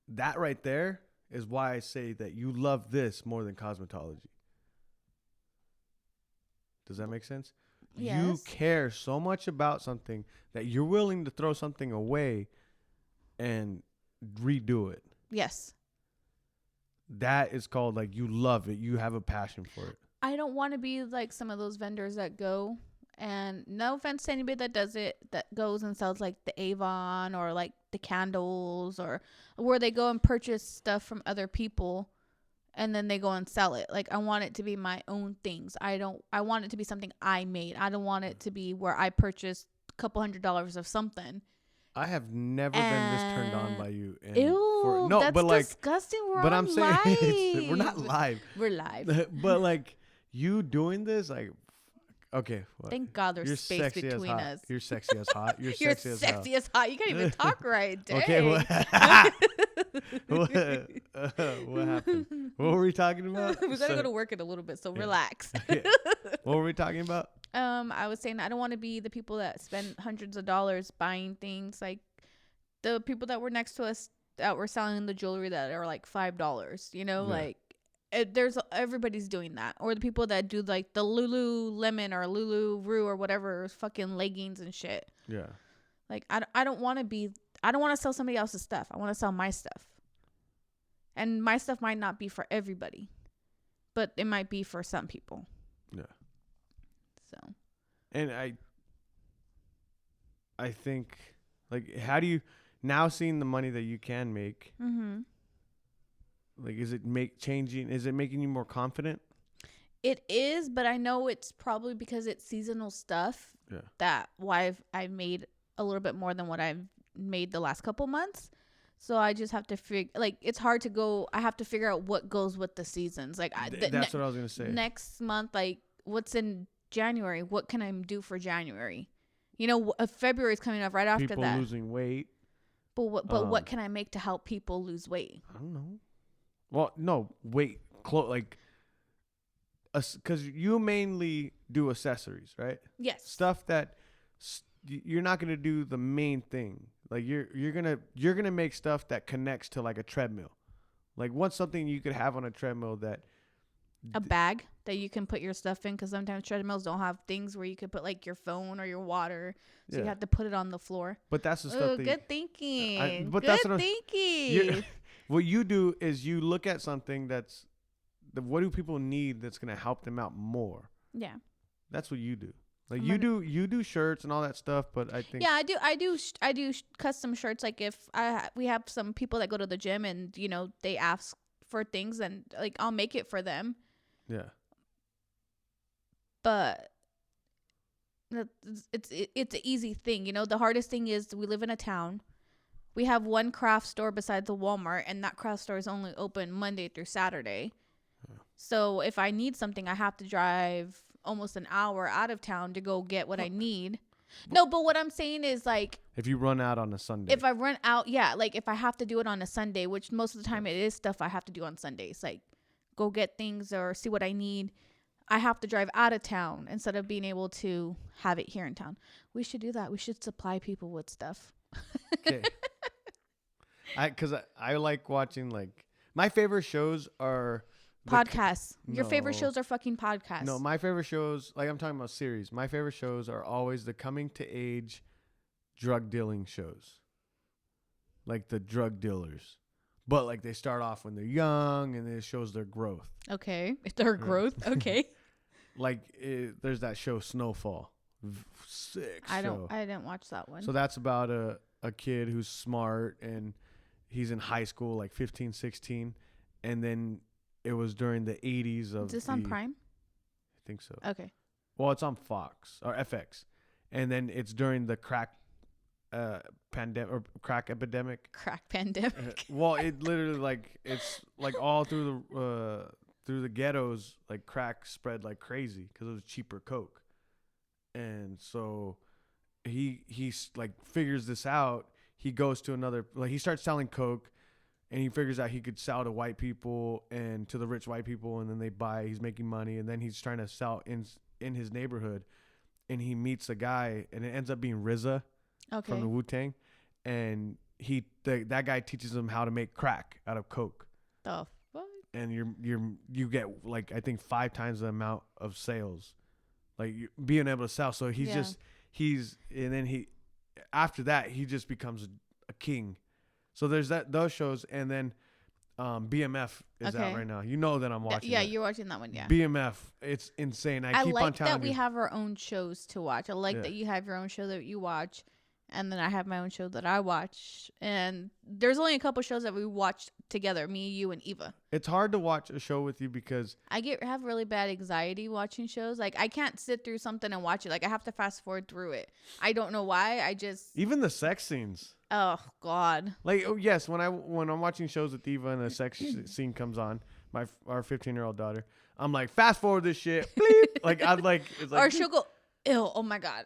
Speaker 1: that right there is why I say that you love this more than cosmetology. Does that make sense?
Speaker 2: Yes.
Speaker 1: You care so much about something that you're willing to throw something away and redo it.
Speaker 2: Yes.
Speaker 1: That is called, like, you love it. You have a passion for it.
Speaker 2: I don't want to be like some of those vendors that go. And no offense to anybody that does it, that goes and sells like the Avon or like the candles or where they go and purchase stuff from other people and then they go and sell it. Like I want it to be my own things. I want it to be something I made. I don't want it to be where I purchased a couple $100s of something.
Speaker 1: I have never been this turned on by you. And
Speaker 2: ew, that's disgusting. We're on live.
Speaker 1: We're not live.
Speaker 2: We're live.
Speaker 1: But like you doing this, like, okay. Well,
Speaker 2: thank God there's space between us.
Speaker 1: You're sexy as hot. You're sexy as
Speaker 2: hot. You can't even talk right. Dang.
Speaker 1: Okay. What happened? What were we talking about?
Speaker 2: We gotta go to work in a little bit, so relax.
Speaker 1: Yeah. What were we talking about?
Speaker 2: I was saying I don't want to be the people that spend hundreds of dollars buying things. Like the people that were next to us that were selling the jewelry that are like $5. You know, like everybody's doing that, or the people that do like the Lululemon or Lulu or whatever fucking leggings and shit.
Speaker 1: Yeah.
Speaker 2: Like I don't want to sell somebody else's stuff. I want to sell my stuff, and my stuff might not be for everybody, but it might be for some people.
Speaker 1: Yeah.
Speaker 2: So.
Speaker 1: And I think, like, how do you now seeing the money that you can make?
Speaker 2: Mm-hmm.
Speaker 1: Like, is it making you more confident?
Speaker 2: It is, but I know it's probably because it's seasonal stuff.
Speaker 1: Yeah.
Speaker 2: That why I've made a little bit more than what I've made the last couple months. So I just have to figure, like, it's hard to go. I have to figure out what goes with the seasons. Like,
Speaker 1: that's what I was going to say.
Speaker 2: Next month, like, what's in January? What can I do for January? You know, February is coming up right after that.
Speaker 1: People losing weight.
Speaker 2: But what can I make to help people lose weight?
Speaker 1: I don't know. Well, no, weight, like, because you mainly do accessories, right?
Speaker 2: Yes.
Speaker 1: Stuff that you're not gonna do the main thing. Like you're gonna make stuff that connects to like a treadmill. Like what's something you could have on a treadmill that
Speaker 2: a bag that you can put your stuff in, because sometimes treadmills don't have things where you could put like your phone or your water, so you have to put it on the floor.
Speaker 1: But that's the stuff.
Speaker 2: Good thinking. Good
Speaker 1: thinking. What you do is you look at something that's what do people need that's gonna help them out more.
Speaker 2: Yeah.
Speaker 1: That's what you do. Like you do shirts and all that stuff, but I think
Speaker 2: I do custom shirts. Like if we have some people that go to the gym and you know they ask for things and like I'll make it for them.
Speaker 1: Yeah.
Speaker 2: But it's an easy thing, you know. The hardest thing is we live in a town. We have one craft store besides the Walmart, and that craft store is only open Monday through Saturday. Yeah. So if I need something, I have to drive almost an hour out of town to go get what I need. No, but what I'm saying is like
Speaker 1: if you run out on a Sunday.
Speaker 2: If I run out, yeah, like if I have to do it on a Sunday, which most of the time it is stuff I have to do on Sundays, like go get things or see what I need. I have to drive out of town instead of being able to have it here in town. We should do that. We should supply people with stuff.
Speaker 1: Okay. Because I like watching, like, my favorite shows are
Speaker 2: podcasts. Your favorite shows are fucking podcasts.
Speaker 1: No, my favorite shows, like I'm talking about series. My favorite shows are always the coming to age drug dealing shows. Like the drug dealers. But like they start off when they're young and it shows their growth.
Speaker 2: Okay. Their growth. Okay.
Speaker 1: Like there's that show Snowfall. Sick show.
Speaker 2: I didn't watch that one.
Speaker 1: So that's about a kid who's smart and he's in high school, like 15, 16. And then it was during the 80s of.
Speaker 2: Is this on Prime?
Speaker 1: I think so.
Speaker 2: Okay.
Speaker 1: Well, it's on Fox or FX. And then it's during the crack pandemic or crack epidemic.
Speaker 2: Crack pandemic.
Speaker 1: Well, it literally like it's like all through the ghettos, like crack spread like crazy because it was cheaper coke. And so he's like figures this out. He goes to another, like he starts selling coke, and he figures out he could sell to white people and to the rich white people, and then they buy. He's making money, and then he's trying to sell in his neighborhood, and he meets a guy, and it ends up being RZA from the Wu-Tang, and that guy teaches him how to make crack out of coke.
Speaker 2: The fuck? And
Speaker 1: you get like I think 5 times the amount of sales, like being able to sell. So after that he just becomes a king. So there's those shows, and then BMF is out right now. You know that I'm watching.
Speaker 2: Yeah, you're watching that one. Yeah.
Speaker 1: BMF, it's insane. I keep
Speaker 2: like
Speaker 1: on telling
Speaker 2: that we have our own shows to watch. I like that you have your own show that you watch, and then I have my own show that I watch. And there's only a couple shows that we watched together, me, you, and Eva.
Speaker 1: It's hard to watch a show with you because
Speaker 2: I have really bad anxiety watching shows. Like I can't sit through something and watch it. Like I have to fast forward through it. I don't know why.
Speaker 1: Even the sex scenes.
Speaker 2: Oh God!
Speaker 1: Like yes, when I'm watching shows with Eva and a sex scene comes on, our 15-year-old daughter, I'm like, fast forward this shit, bleep. Like I'd like, it's like,
Speaker 2: or she'll go, ew, oh my God,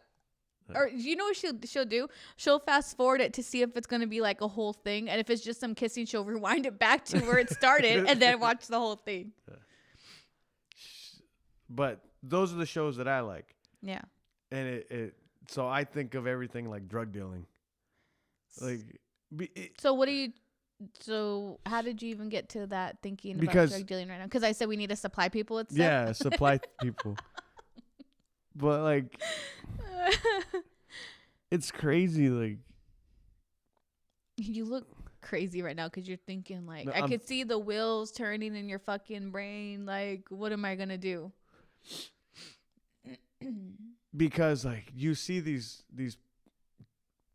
Speaker 2: or you know what she'll do? She'll fast forward it to see if it's gonna be like a whole thing, and if it's just some kissing, she'll rewind it back to where it started and then watch the whole thing.
Speaker 1: But those are the shows that I like.
Speaker 2: Yeah.
Speaker 1: And so I think of everything like drug dealing. Like,
Speaker 2: so what do you So how did you even get to that thinking
Speaker 1: Because-
Speaker 2: about drug dealing right now? Because I said we need to supply people with stuff.
Speaker 1: Yeah, supply people. But like, it's crazy. Like,
Speaker 2: You look crazy right now because you're thinking like,
Speaker 1: No,
Speaker 2: I could see the wheels turning in your fucking brain. Like, what am I gonna do?
Speaker 1: because like you see these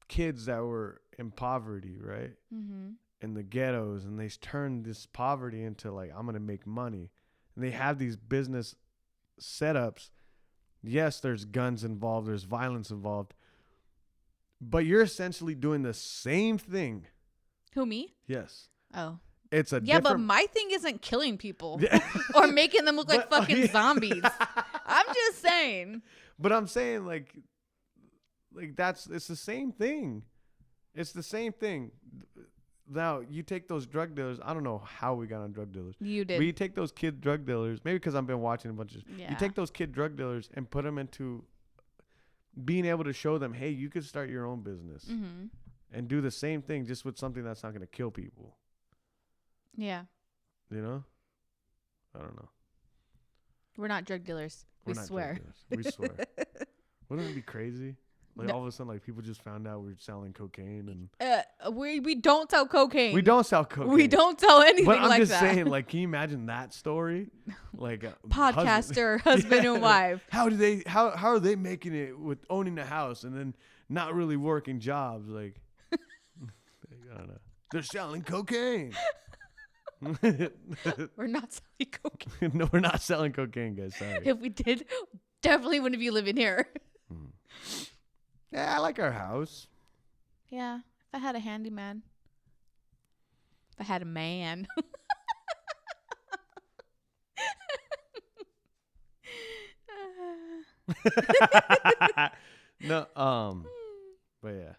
Speaker 1: kids that were in poverty, right?
Speaker 2: Mm-hmm.
Speaker 1: In the ghettos, and they turn this poverty into like, I'm gonna make money, and they have these business setups. Yes, there's guns involved, there's violence involved, but you're essentially doing the same thing.
Speaker 2: Who, me?
Speaker 1: Yes,
Speaker 2: Oh.
Speaker 1: it's a
Speaker 2: Yeah, but
Speaker 1: different.
Speaker 2: my thing isn't killing people or making them look like
Speaker 1: But-
Speaker 2: fucking zombies. I'm just saying.
Speaker 1: But I'm saying like it's the same thing. It's the same thing. Now you take those drug dealers. I don't know how we got on drug dealers.
Speaker 2: You did.
Speaker 1: But you take those kid drug dealers, maybe because I've been watching a bunch of.
Speaker 2: Yeah.
Speaker 1: You take those kid drug dealers and put them into being able to show them, hey, you could start your own business
Speaker 2: Mm-hmm.
Speaker 1: and do the same thing, just with something that's not going to kill people.
Speaker 2: Yeah.
Speaker 1: You know? I don't know.
Speaker 2: We're not drug dealers.
Speaker 1: We're
Speaker 2: We
Speaker 1: not
Speaker 2: swear.
Speaker 1: drug dealers. We swear. Wouldn't it be crazy? Like
Speaker 2: No.
Speaker 1: all of a sudden, like people just found out we're selling cocaine, and
Speaker 2: We don't sell cocaine.
Speaker 1: we don't sell cocaine.
Speaker 2: We don't sell anything
Speaker 1: But I'm
Speaker 2: like
Speaker 1: just
Speaker 2: that.
Speaker 1: saying, like, can you imagine that story? Like
Speaker 2: Podcaster, husband
Speaker 1: Yeah.
Speaker 2: and wife.
Speaker 1: How are they making it with owning a house and then not really working jobs? Like, I don't know. They're selling cocaine.
Speaker 2: We're not selling cocaine.
Speaker 1: No, we're not selling cocaine, guys. Sorry.
Speaker 2: If we did, definitely wouldn't be living here.
Speaker 1: Yeah, I like our house.
Speaker 2: Yeah. If I had a handyman. If I had a man.
Speaker 1: No, but yeah.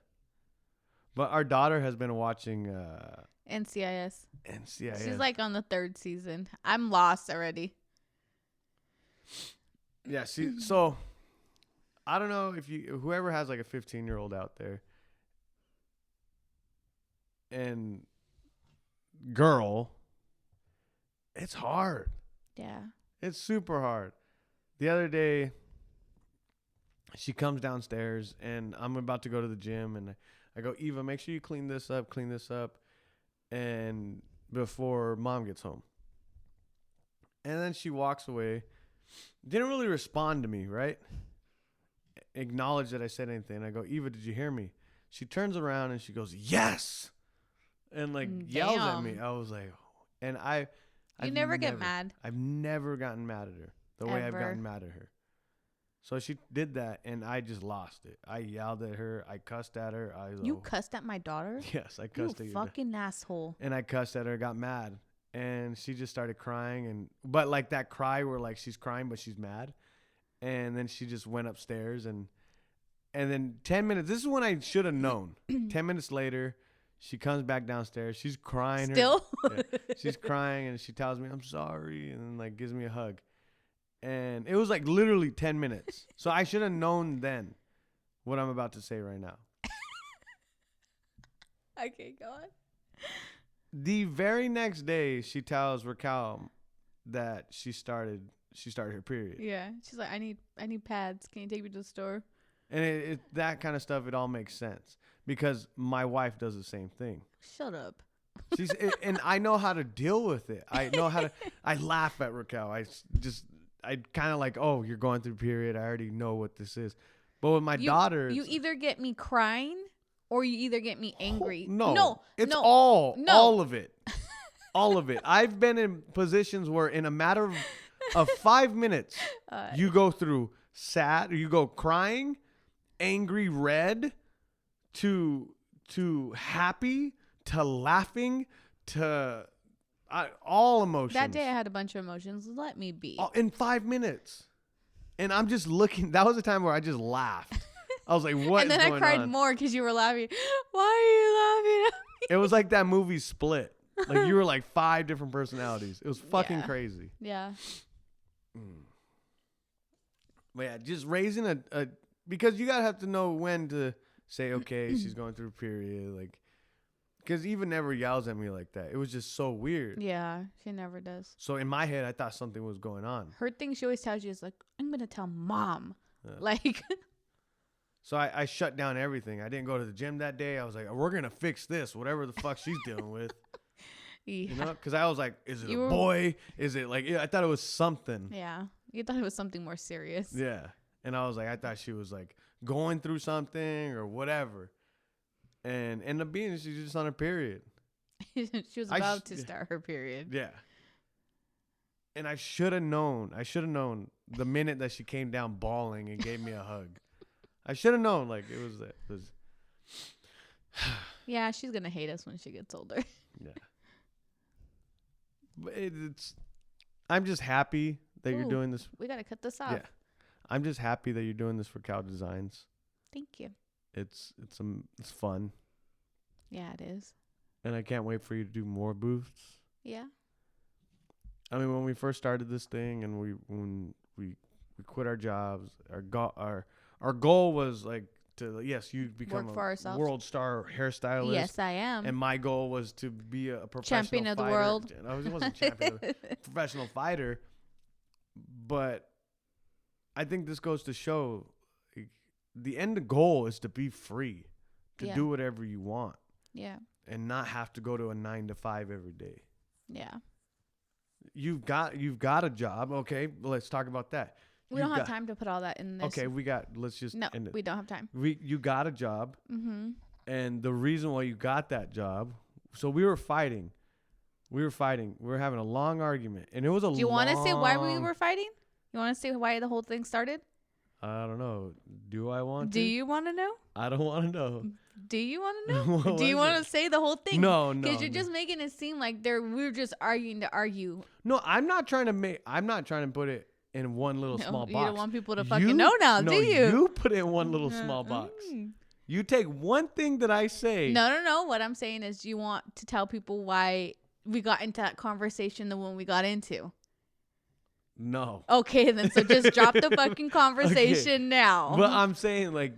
Speaker 1: But our daughter has been watching
Speaker 2: NCIS.
Speaker 1: NCIS.
Speaker 2: She's like on the 3rd season. I'm lost already.
Speaker 1: Yeah, so I don't know if whoever has like a 15-year-old out there and girl, it's hard.
Speaker 2: Yeah.
Speaker 1: It's super hard. The other day, she comes downstairs and I'm about to go to the gym and I go, Eva, make sure you clean this up, and before mom gets home. And then she walks away. Didn't really respond to me, right? Acknowledge that I said anything. I go, Eva, did you hear me? She turns around and she goes, yes, and like yells at me.
Speaker 2: Damn.
Speaker 1: I was like, and
Speaker 2: You never get mad.
Speaker 1: I've never gotten mad at her the way I've
Speaker 2: Ever.
Speaker 1: gotten mad at her. So she did that, and I just lost it. I yelled at her. I cussed at her.
Speaker 2: You cussed at my daughter?
Speaker 1: Yes, I
Speaker 2: You
Speaker 1: cussed at you.
Speaker 2: fucking asshole.
Speaker 1: And I cussed at her, got mad. And she just started crying. But like that cry where like she's crying, but she's mad. And then she just went upstairs. And then 10 minutes, this is when I should have known. 10 minutes later, she comes back downstairs. She's crying.
Speaker 2: Still?
Speaker 1: Yeah, she's crying, and she tells me, I'm sorry. And then like gives me a hug. And it was like literally 10 minutes. So I should have known then what I'm about to say right now.
Speaker 2: Okay, go on.
Speaker 1: The very next day, she tells Raquel that she started her period.
Speaker 2: Yeah. She's like, I need pads. Can you take me to the store?
Speaker 1: And it that kind of stuff, it all makes sense because my wife does the same thing.
Speaker 2: Shut up.
Speaker 1: And I know how to deal with it. I know how to. I laugh at Raquel. I kind of like, oh, you're going through period. I already know what this is. But with my daughter,
Speaker 2: You either get me crying or you either get me angry.
Speaker 1: It's
Speaker 2: no.
Speaker 1: all of it. All of it. I've been in positions where in a matter of 5 minutes, you go through sad, you go crying, angry, red, to happy, to laughing, to all emotions.
Speaker 2: That day I had a bunch of emotions. Let me be.
Speaker 1: In 5 minutes. And I'm just looking. That was a time where I just laughed. I was like, what
Speaker 2: and then
Speaker 1: is
Speaker 2: I
Speaker 1: going
Speaker 2: cried
Speaker 1: on?
Speaker 2: more because you were laughing. Why are you laughing at me?
Speaker 1: It was like that movie Split. Like you were like 5 different personalities. It was fucking
Speaker 2: Yeah.
Speaker 1: crazy.
Speaker 2: Yeah.
Speaker 1: But yeah, just raising a because you gotta have to know when to say, okay, she's going through a period. Like, Because Eva never yells at me like that. It was just so weird.
Speaker 2: Yeah, she never does.
Speaker 1: So in my head, I thought something was going on.
Speaker 2: Her thing she always tells you is like, I'm going to tell mom.
Speaker 1: Yeah.
Speaker 2: Like.
Speaker 1: So I shut down everything. I didn't go to the gym that day. I was like, we're going to fix this, whatever the fuck she's dealing with.
Speaker 2: Yeah.
Speaker 1: You know? Because I was like, is it a boy? Is it like, I thought it was something.
Speaker 2: Yeah. You thought it was something more serious.
Speaker 1: Yeah. And I was like, I thought she was like going through something or whatever. And ended up being she's just on her period.
Speaker 2: She was about to start her period.
Speaker 1: Yeah. And I should have known. The minute that she came down bawling and gave me a hug. I should have known. Like, it was.
Speaker 2: Yeah, she's going to hate us when she gets older.
Speaker 1: Yeah. But I'm just happy that you're doing this.
Speaker 2: We got to cut this off.
Speaker 1: Yeah. I'm just happy that you're doing this for Raquel Designs.
Speaker 2: Thank you.
Speaker 1: It's fun.
Speaker 2: Yeah, it is.
Speaker 1: And I can't wait for you to do more booths.
Speaker 2: Yeah.
Speaker 1: I mean, when we first started this thing and when we quit our jobs, our goal was like you become a world star hairstylist.
Speaker 2: Yes, I am.
Speaker 1: And my goal was to be a professional
Speaker 2: champion of
Speaker 1: fighter.
Speaker 2: the world.
Speaker 1: I wasn't champion, professional fighter. But I think this goes to show the end goal is to be free, to do whatever you want.
Speaker 2: Yeah.
Speaker 1: And not have to go to a 9 to 5 every day.
Speaker 2: Yeah.
Speaker 1: You've got a job. Okay, let's talk about that.
Speaker 2: We don't have time to put all that in this.
Speaker 1: Okay, let's just end it.
Speaker 2: We don't have time.
Speaker 1: You got a job.
Speaker 2: Mm-hmm.
Speaker 1: And the reason why you got that job, so we were fighting. We were having a long argument. And it was
Speaker 2: Do you want to say why we were fighting? You want to say why the whole thing started?
Speaker 1: I don't know. Do I want to?
Speaker 2: Do you want to know?
Speaker 1: I don't want to know.
Speaker 2: Do you want to know? Do you want to say the whole thing?
Speaker 1: No.
Speaker 2: Because you're just making it seem like we're just arguing to argue.
Speaker 1: No, I'm not trying to put it in one little small box.
Speaker 2: You don't want people to fucking know now, do you?
Speaker 1: You put it in one little small box. You take one thing that I say.
Speaker 2: No. What I'm saying is you want to tell people why we got into that conversation the one we got into.
Speaker 1: No.
Speaker 2: Okay, then. So just drop the fucking conversation now.
Speaker 1: But I'm saying, like,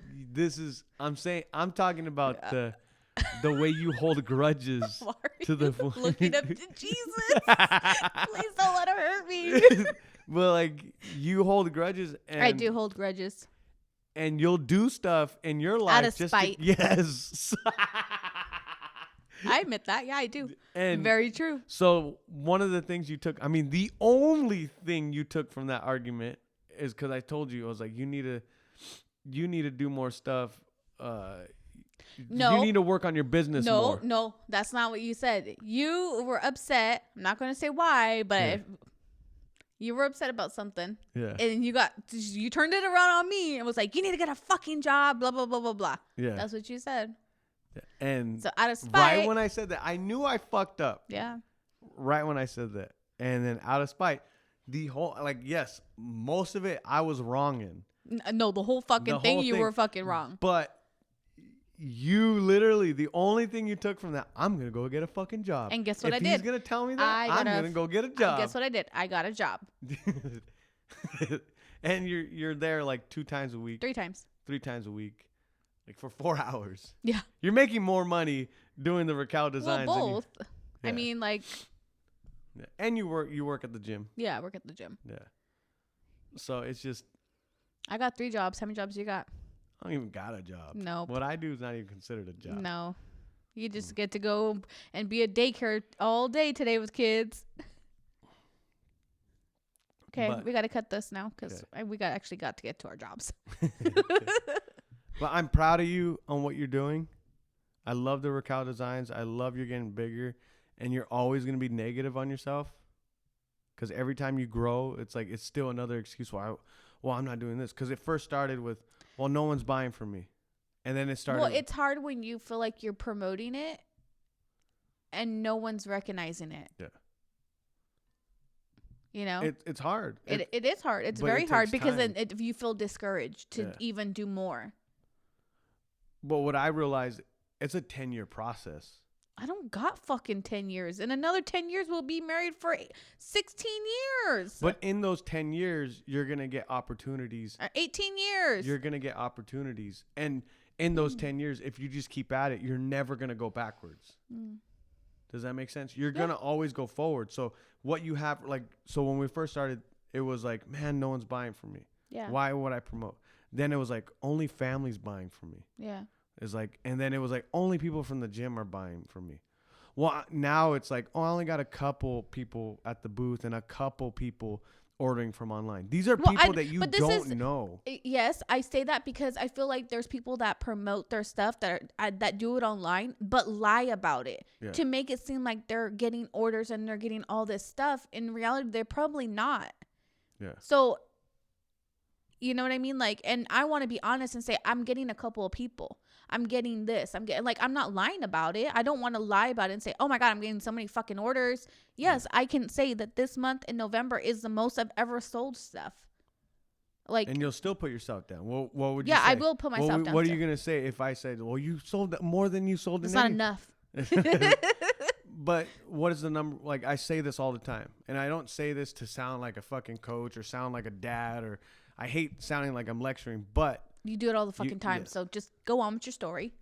Speaker 1: I'm talking about the way you hold grudges to the
Speaker 2: looking up to Jesus. Please don't let him hurt me.
Speaker 1: But like, you hold grudges. And
Speaker 2: I do hold grudges.
Speaker 1: And you'll do stuff in your life
Speaker 2: out of spite.
Speaker 1: Yes.
Speaker 2: I admit that. Yeah, I do.
Speaker 1: And
Speaker 2: very true.
Speaker 1: So one of the things you took, the only thing you took from that argument is because I told you, I was like, you need to do more stuff.
Speaker 2: No.
Speaker 1: You need to work on your business more.
Speaker 2: No, that's not what you said. You were upset. I'm not going to say why, but you were upset about something.
Speaker 1: Yeah.
Speaker 2: And you turned it around on me and was like, you need to get a fucking job, blah, blah, blah, blah, blah.
Speaker 1: Yeah.
Speaker 2: That's what you said.
Speaker 1: And
Speaker 2: so out of spite.
Speaker 1: Right when I said that, I knew I fucked up.
Speaker 2: Yeah.
Speaker 1: Right when I said that. And then out of spite, the whole, yes, most of it I was wrong in.
Speaker 2: No, the whole fucking thing you were fucking wrong.
Speaker 1: But you literally, the only thing you took from that, I'm going to go get a fucking job.
Speaker 2: And guess what I did?
Speaker 1: If he's going to tell me that, I'm going to go get a job.
Speaker 2: Guess what I did? I got a job.
Speaker 1: And you're there like 2 times a week.
Speaker 2: 3 times.
Speaker 1: 3 times a week. Like for 4 hours.
Speaker 2: Yeah.
Speaker 1: You're making more money doing the Raquel Designs.
Speaker 2: Well, both. I mean, like.
Speaker 1: Yeah. And you work at the gym.
Speaker 2: Yeah, I work at the gym.
Speaker 1: Yeah. So it's just.
Speaker 2: I got 3 jobs. How many jobs you got?
Speaker 1: I don't even got a job.
Speaker 2: No.
Speaker 1: What I do is not even considered a job.
Speaker 2: No. You just get to go and be a daycare all day today with kids. Okay, we got to cut this now because we actually got to get to our jobs.
Speaker 1: But I'm proud of you on what you're doing. I love the Raquel Designs. I love you're getting bigger. And you're always going to be negative on yourself. Because every time you grow, it's like it's still another excuse why, I'm not doing this. Because it first started with, no one's buying from me. And then it started.
Speaker 2: Well, it's hard when you feel like you're promoting it and no one's recognizing it.
Speaker 1: Yeah.
Speaker 2: You know?
Speaker 1: It's hard.
Speaker 2: It is hard. It's very hard because then you feel discouraged to even do more.
Speaker 1: But what I realized, it's a 10-year process.
Speaker 2: I don't got fucking 10 years. In another 10 years, we'll be married for 16 years.
Speaker 1: But in those 10 years, you're going to get opportunities.
Speaker 2: 18 years.
Speaker 1: You're going to get opportunities. And in those 10 years, if you just keep at it, you're never going to go backwards.
Speaker 2: Mm.
Speaker 1: Does that make sense? You're going to always go forward. So what you have, like, so when we first started, it was like, man, no one's buying from me.
Speaker 2: Yeah.
Speaker 1: Why would I promote? Then it was like, only families buying from me.
Speaker 2: Yeah.
Speaker 1: It's like, and then it was like, only people from the gym are buying from me. Well, now it's like, oh, I only got a couple people at the booth and a couple people ordering from online. These are people that you don't know.
Speaker 2: Yes, I say that because I feel like there's people that promote their stuff that do it online, but lie about it to make it seem like they're getting orders and they're getting all this stuff. In reality, they're probably not.
Speaker 1: Yeah.
Speaker 2: So, you know what I mean? Like, and I want to be honest and say, I'm getting a couple of people. I'm getting this. I'm getting, like, I'm not lying about it. I don't want to lie about it and say, oh my God, I'm getting so many fucking orders. Yes, I can say that this month in November is the most I've ever sold stuff. Like, and
Speaker 1: you'll still put yourself down. What would you say?
Speaker 2: Yeah, I will put myself down.
Speaker 1: What are you going to say if I said, well, you sold more than you sold in
Speaker 2: It's not enough.
Speaker 1: But what is the number? Like, I say this all the time. And I don't say this to sound like a fucking coach or sound like a dad, or I hate sounding like I'm lecturing, but
Speaker 2: you do it all the fucking time. Yeah. So just go on with your story.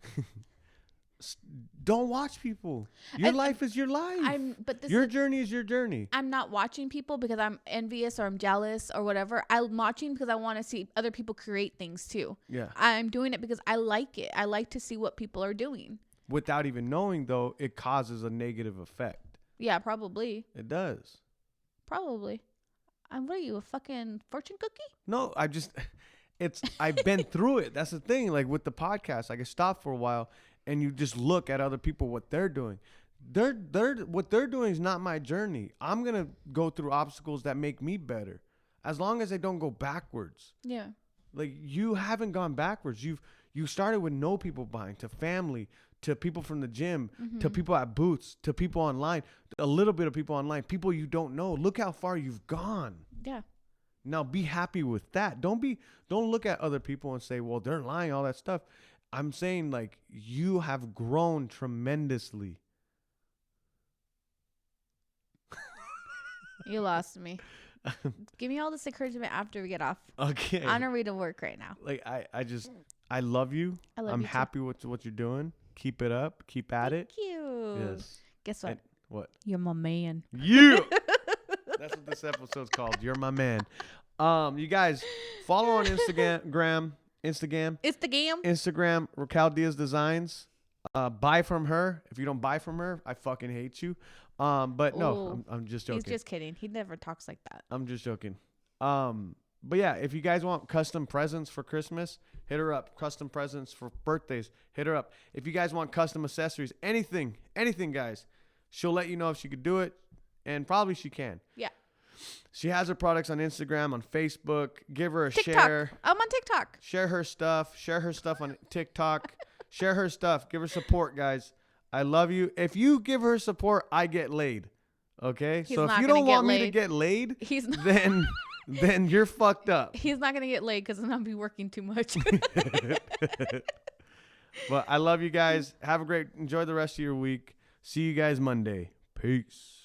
Speaker 1: Don't watch people. Your life is your life. Your journey is your journey.
Speaker 2: I'm not watching people because I'm envious or I'm jealous or whatever. I'm watching because I want to see other people create things too.
Speaker 1: Yeah.
Speaker 2: I'm doing it because I like it. I like to see what people are doing.
Speaker 1: Without even knowing, though, it causes a negative effect.
Speaker 2: Yeah, probably.
Speaker 1: It does.
Speaker 2: Probably. What are you, a fucking fortune cookie?
Speaker 1: No, I've been through it. That's the thing. Like with the podcast, I can stop for a while and you just look at other people, what they're doing. What they're doing is not my journey. I'm going to go through obstacles that make me better. As long as I don't go backwards.
Speaker 2: Yeah.
Speaker 1: Like you haven't gone backwards. You started with no people buying, to family, to people from the gym, to people at booths, to people online, a little bit of people online, people you don't know. Look how far you've gone.
Speaker 2: Yeah.
Speaker 1: Now be happy with that. Don't look at other people and say, well, they're lying, all that stuff. I'm saying, like, you have grown tremendously.
Speaker 2: You lost me. Give me all this encouragement after we get off.
Speaker 1: Okay.
Speaker 2: I'm on a way to work right now.
Speaker 1: Like, I love you. I'm happy with what you're doing. Keep it up. Keep at it.
Speaker 2: Thank you.
Speaker 1: Yes.
Speaker 2: Guess what?
Speaker 1: And what?
Speaker 2: You're my man.
Speaker 1: You. That's what this episode's called. You're my man. You guys follow on Instagram, Raquel Diaz Designs. Buy from her. If you don't buy from her, I fucking hate you. But no, I'm just joking.
Speaker 2: He's just kidding. He never talks like that.
Speaker 1: I'm just joking. But yeah, if you guys want custom presents for Christmas, hit her up. Custom presents for birthdays, hit her up. If you guys want custom accessories, anything, guys, she'll let you know if she could do it, and probably she can.
Speaker 2: Yeah.
Speaker 1: She has her products on Instagram, on Facebook. Give her a
Speaker 2: TikTok.
Speaker 1: share.
Speaker 2: I'm on TikTok.
Speaker 1: Share her stuff. Share her stuff on TikTok. Share her stuff. Give her support, guys. I love you. If you give her support, I get laid. Okay? So if you don't want me to get laid, then you're fucked up.
Speaker 2: He's not going to get laid because I'm going to be working too much.
Speaker 1: But I love you guys. Enjoy the rest of your week. See you guys Monday. Peace.